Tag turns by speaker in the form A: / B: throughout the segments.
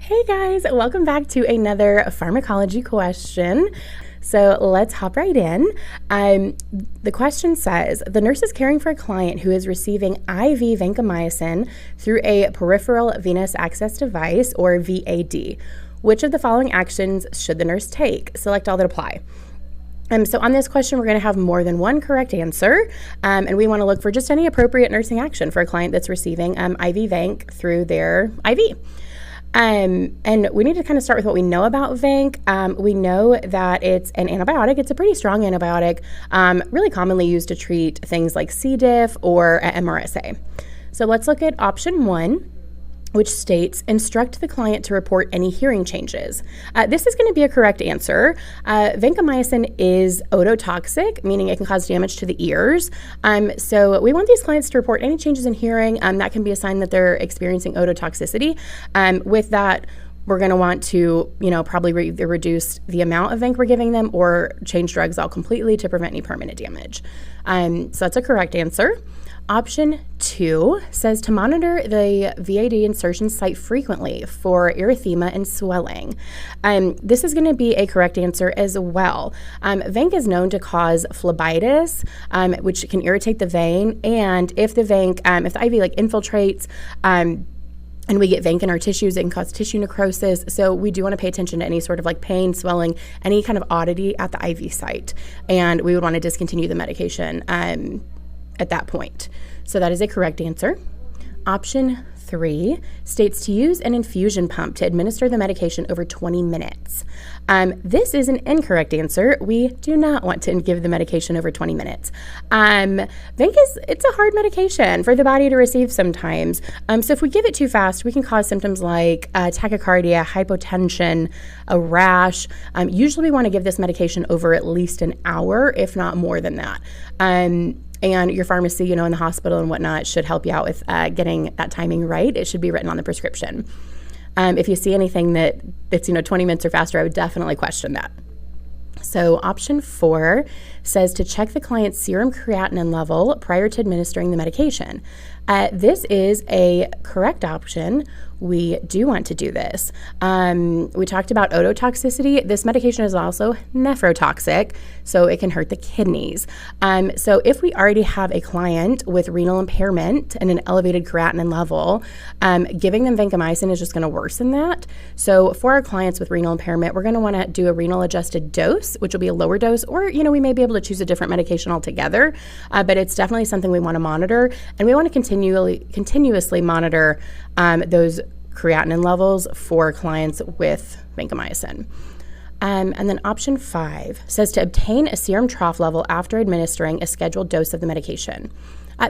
A: Hey guys, welcome back to another pharmacology question. So let's hop right in. The question says, the nurse is caring for a client who is receiving IV vancomycin through a peripheral venous access device, or VAD. Which of the following actions should the nurse take? Select all that apply. So on this question, we're going to have more than one correct answer, and we want to look for just any appropriate nursing action for a client that's receiving IV vanc through their IV. And we need to kind of start with what we know about vanc. We know that it's an antibiotic. It's a pretty strong antibiotic, really commonly used to treat things like C. diff or MRSA. So let's look at option 1, which states, instruct the client to report any hearing changes. This is going to be a correct answer. Vancomycin is ototoxic, meaning it can cause damage to the ears. So we want these clients to report any changes in hearing. That can be a sign that they're experiencing ototoxicity. With that, we're going to want to, probably either reduce the amount of vanc we're giving them or change drugs out completely to prevent any permanent damage. So that's a correct answer. Option 2 says to monitor the VAD insertion site frequently for erythema and swelling. This is going to be a correct answer as well. Vanc is known to cause phlebitis, which can irritate the vein, and if the IV infiltrates, and we get vanc in our tissues, it can cause tissue necrosis. So we do want to pay attention to any sort of pain, swelling, any kind of oddity at the IV site. And we would want to discontinue the medication at that point. So that is a correct answer. Option 3 states to use an infusion pump to administer the medication over 20 minutes. This is an incorrect answer. We do not want to give the medication over 20 minutes. Vanc it's a hard medication for the body to receive sometimes. So if we give it too fast, we can cause symptoms like tachycardia, hypotension, a rash. Usually we want to give this medication over at least an hour, if not more than that. And your pharmacy, in the hospital and whatnot, should help you out with getting that timing right. It should be written on the prescription. If you see anything that's 20 minutes or faster, I would definitely question that. So option 4 says to check the client's serum creatinine level prior to administering the medication. This is a correct option. We do want to do this. We talked about ototoxicity. This medication is also nephrotoxic, so it can hurt the kidneys. So if we already have a client with renal impairment and an elevated creatinine level, giving them vancomycin is just going to worsen that. So for our clients with renal impairment, we're going to want to do a renal adjusted dose, which will be a lower dose, or we may be able to choose a different medication altogether, but it's definitely something we want to monitor, and we want to continuously monitor those creatinine levels for clients with vancomycin. And then option 5 says to obtain a serum trough level after administering a scheduled dose of the medication.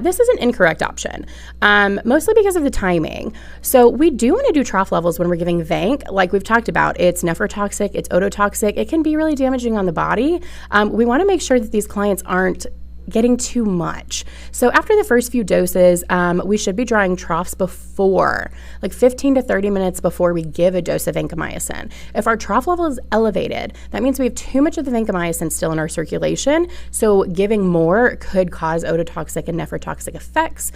A: This is an incorrect option, mostly because of the timing. So we do want to do trough levels when we're giving vanc. Like we've talked about, it's nephrotoxic, it's ototoxic, it can be really damaging on the body. We want to make sure that these clients aren't getting too much. So after the first few doses, we should be drawing troughs before, 15 to 30 minutes before we give a dose of vancomycin. If our trough level is elevated, that means we have too much of the vancomycin still in our circulation. So giving more could cause ototoxic and nephrotoxic effects,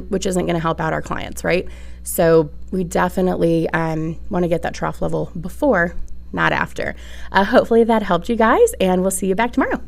A: which isn't going to help out our clients, right? So we definitely want to get that trough level before, not after. Hopefully that helped you guys, and we'll see you back tomorrow.